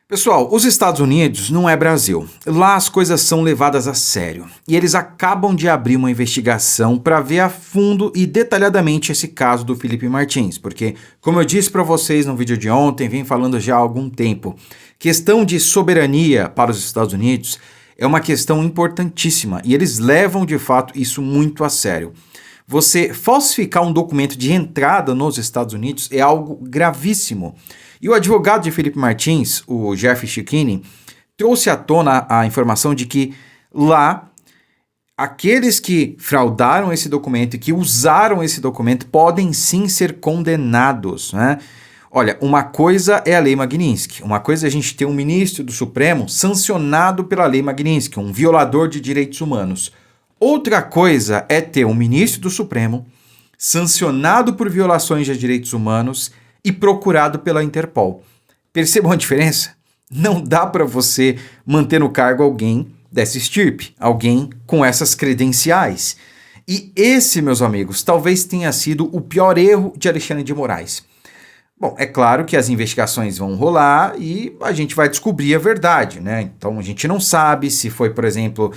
Pessoal, os Estados Unidos não é Brasil. Lá as coisas são levadas a sério. E eles acabam de abrir uma investigação para ver a fundo e detalhadamente esse caso do Felipe Martins. Porque, como eu disse para vocês no vídeo de ontem, vem falando já há algum tempo, questão de soberania para os Estados Unidos é uma questão importantíssima. E eles levam, de fato, isso muito a sério. Você falsificar um documento de entrada nos Estados Unidos é algo gravíssimo. E o advogado de Felipe Martins, o Jeff Schickini, trouxe à tona a informação de que lá, aqueles que fraudaram esse documento e que usaram esse documento podem sim ser condenados, né? Olha, uma coisa é a Lei Magnitsky, uma coisa é a gente ter um ministro do Supremo sancionado pela Lei Magnitsky, um violador de direitos humanos. Outra coisa é ter um ministro do Supremo sancionado por violações de direitos humanos e procurado pela Interpol. Percebam a diferença? Não dá para você manter no cargo alguém dessa estirpe, alguém com essas credenciais. E esse, meus amigos, talvez tenha sido o pior erro de Alexandre de Moraes. Bom, é claro que as investigações vão rolar e a gente vai descobrir a verdade, né? Então a gente não sabe se foi, por exemplo,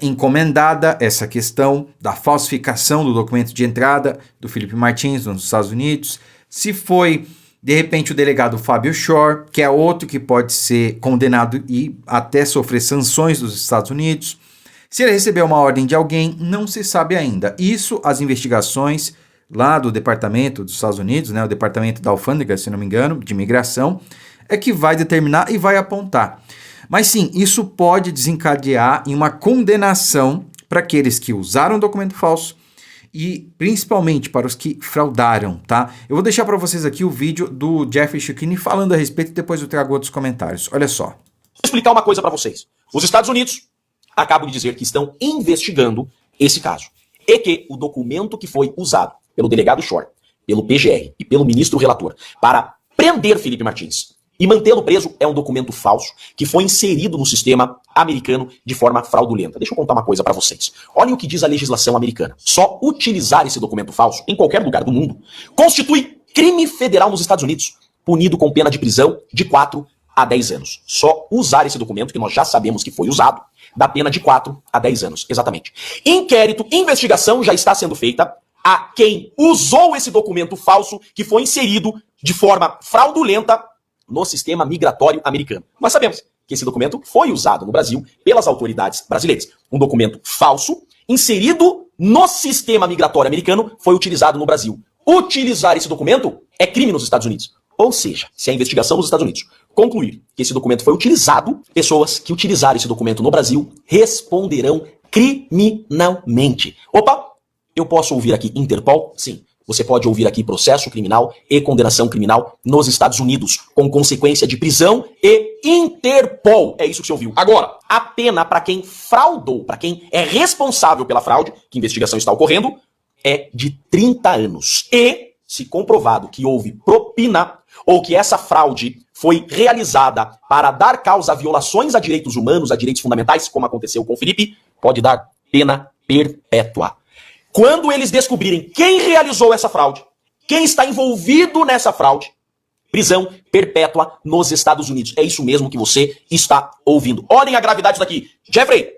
encomendada essa questão da falsificação do documento de entrada do Felipe Martins nos Estados Unidos, se foi, de repente, o delegado Fábio Shor, que é outro que pode ser condenado e até sofrer sanções dos Estados Unidos. Se ele recebeu uma ordem de alguém, não se sabe ainda. Isso, as investigações lá do Departamento dos Estados Unidos, né, o Departamento da Alfândega, se não me engano, de imigração, é que vai determinar e vai apontar. Mas sim, isso pode desencadear em uma condenação para aqueles que usaram documento falso, e principalmente para os que fraudaram, tá? Eu vou deixar para vocês aqui o vídeo do Jeff Schickini falando a respeito e depois eu trago outros comentários. Olha só. Vou explicar uma coisa para vocês. Os Estados Unidos acabam de dizer que estão investigando esse caso e que o documento que foi usado pelo delegado Shor, pelo PGR e pelo ministro relator para prender Felipe Martins e mantê-lo preso é um documento falso que foi inserido no sistema americano de forma fraudulenta. Deixa eu contar uma coisa para vocês. Olhem o que diz a legislação americana. Só utilizar esse documento falso em qualquer lugar do mundo constitui crime federal nos Estados Unidos, punido com pena de prisão de 4 a 10 anos. Só usar esse documento, que nós já sabemos que foi usado, dá pena de 4 a 10 anos. Exatamente. Inquérito, investigação já está sendo feita a quem usou esse documento falso que foi inserido de forma fraudulenta no sistema migratório americano. Nós sabemos que esse documento foi usado no Brasil pelas autoridades brasileiras. Um documento falso, inserido no sistema migratório americano, foi utilizado no Brasil. Utilizar esse documento é crime nos Estados Unidos. Ou seja, se a investigação nos Estados Unidos concluir que esse documento foi utilizado, pessoas que utilizaram esse documento no Brasil responderão criminalmente. Opa, eu posso ouvir aqui Interpol? Sim. Você pode ouvir aqui processo criminal e condenação criminal nos Estados Unidos, com consequência de prisão e Interpol. É isso que você ouviu. Agora, a pena para quem fraudou, para quem é responsável pela fraude, que investigação está ocorrendo, é de 30 anos. E, se comprovado que houve propina ou que essa fraude foi realizada para dar causa a violações a direitos humanos, a direitos fundamentais, como aconteceu com o Felipe, pode dar pena perpétua. Quando eles descobrirem quem realizou essa fraude, quem está envolvido nessa fraude, prisão perpétua nos Estados Unidos. É isso mesmo que você está ouvindo. Olhem a gravidade daqui. Jeffrey,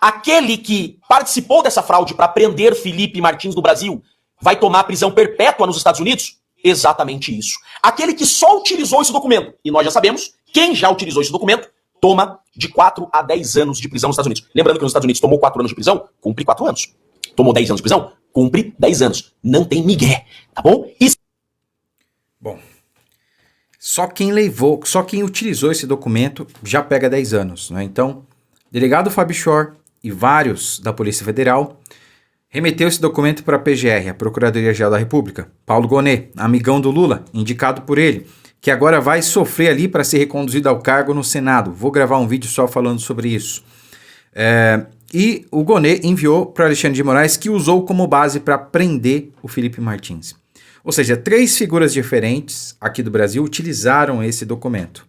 aquele que participou dessa fraude para prender Felipe Martins no Brasil vai tomar prisão perpétua nos Estados Unidos? Exatamente isso. Aquele que só utilizou esse documento, e nós já sabemos, quem já utilizou esse documento, toma de 4 a 10 anos de prisão nos Estados Unidos. Lembrando que nos Estados Unidos tomou 4 anos de prisão, cumpre 4 anos. Tomou 10 anos de prisão? Cumpre 10 anos. Não tem migué, tá bom? Bom, só quem utilizou esse documento já pega 10 anos, né? Então, delegado Fábio Shor e vários da Polícia Federal remeteu esse documento para a PGR, a Procuradoria-Geral da República. Paulo Gonet, amigão do Lula, indicado por ele, que agora vai sofrer ali para ser reconduzido ao cargo no Senado. Vou gravar um vídeo só falando sobre isso. E o Gonet enviou para Alexandre de Moraes, que usou como base para prender o Felipe Martins. Ou seja, 3 figuras diferentes aqui do Brasil utilizaram esse documento.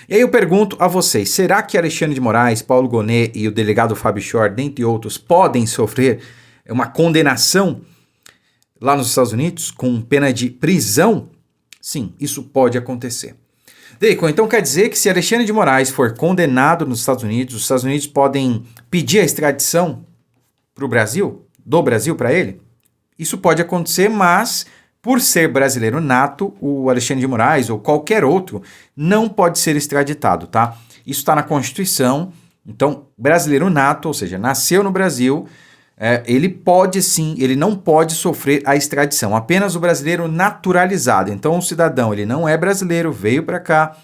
E aí eu pergunto a vocês, será que Alexandre de Moraes, Paulo Gonet e o delegado Fábio Shor, dentre outros, podem sofrer uma condenação lá nos Estados Unidos com pena de prisão? Sim, isso pode acontecer. Deicon, então quer dizer que se Alexandre de Moraes for condenado nos Estados Unidos podem pedir a extradição para o Brasil, do Brasil para ele? Isso pode acontecer, mas por ser brasileiro nato, o Alexandre de Moraes ou qualquer outro não pode ser extraditado, tá? Isso está na Constituição. Então, brasileiro nato, ou seja, nasceu no Brasil, ele pode sim, ele não pode sofrer a extradição. Apenas o brasileiro naturalizado. Então, o cidadão, ele não é brasileiro, veio para cá,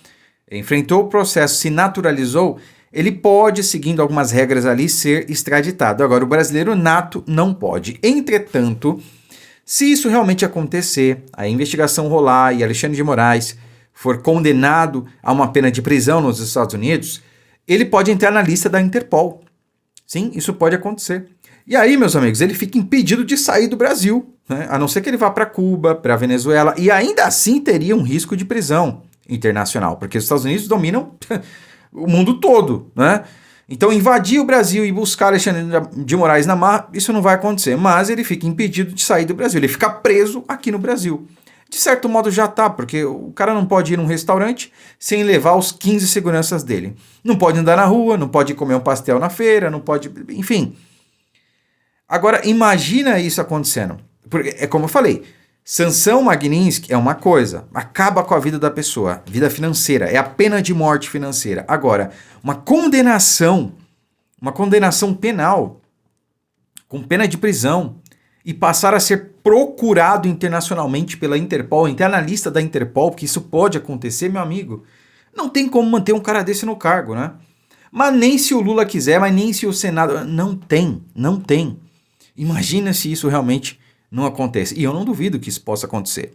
enfrentou o processo, se naturalizou, ele pode, seguindo algumas regras ali, ser extraditado. Agora, o brasileiro nato não pode. Entretanto, se isso realmente acontecer, a investigação rolar e Alexandre de Moraes for condenado a uma pena de prisão nos Estados Unidos, ele pode entrar na lista da Interpol. Sim, isso pode acontecer. E aí, meus amigos, ele fica impedido de sair do Brasil, né? A não ser que ele vá para Cuba, para Venezuela, e ainda assim teria um risco de prisão internacional, porque os Estados Unidos dominam o mundo todo, né? Então, invadir o Brasil e buscar Alexandre de Moraes na marra, isso não vai acontecer, mas ele fica impedido de sair do Brasil, ele fica preso aqui no Brasil. De certo modo já tá, porque o cara não pode ir num restaurante sem levar os 15 seguranças dele. Não pode andar na rua, não pode comer um pastel na feira, não pode... Enfim. Agora, imagina isso acontecendo. Porque, é como eu falei, sanção Magnitsky é uma coisa, acaba com a vida da pessoa, vida financeira, é a pena de morte financeira. Agora, uma condenação penal, com pena de prisão, e passar a ser procurado internacionalmente pela Interpol, entrar na lista da Interpol, porque isso pode acontecer, meu amigo, não tem como manter um cara desse no cargo, né? Mas nem se o Lula quiser, mas nem se o Senado... Não tem. Imagina se isso realmente não acontece. E eu não duvido que isso possa acontecer.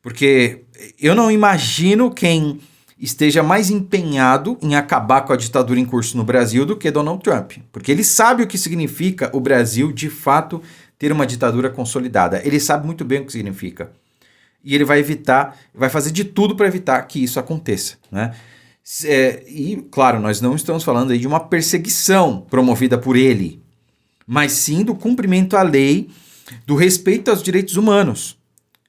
Porque eu não imagino quem esteja mais empenhado em acabar com a ditadura em curso no Brasil do que Donald Trump. Porque ele sabe o que significa o Brasil, de fato, ter uma ditadura consolidada. Ele sabe muito bem o que significa. E ele vai evitar, vai fazer de tudo para evitar que isso aconteça, né? E, claro, nós não estamos falando aí de uma perseguição promovida por ele, mas sim do cumprimento à lei, do respeito aos direitos humanos.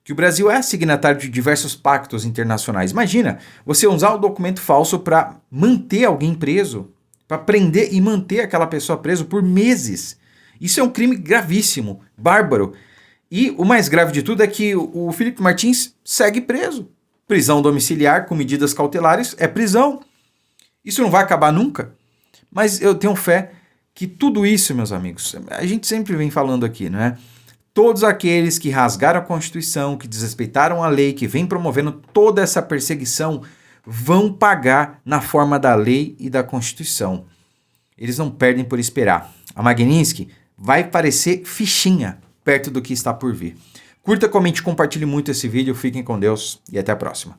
Que o Brasil é signatário de diversos pactos internacionais. Imagina, você usar um documento falso para manter alguém preso, para prender e manter aquela pessoa presa por meses. Isso é um crime gravíssimo, bárbaro. E o mais grave de tudo é que o Felipe Martins segue preso. Prisão domiciliar com medidas cautelares é prisão. Isso não vai acabar nunca. Mas eu tenho fé que tudo isso, meus amigos, a gente sempre vem falando aqui, não é? Todos aqueles que rasgaram a Constituição, que desrespeitaram a lei, que vem promovendo toda essa perseguição, vão pagar na forma da lei e da Constituição. Eles não perdem por esperar. A Magnitsky vai parecer fichinha perto do que está por vir. Curta, comente, compartilhe muito esse vídeo. Fiquem com Deus e até a próxima.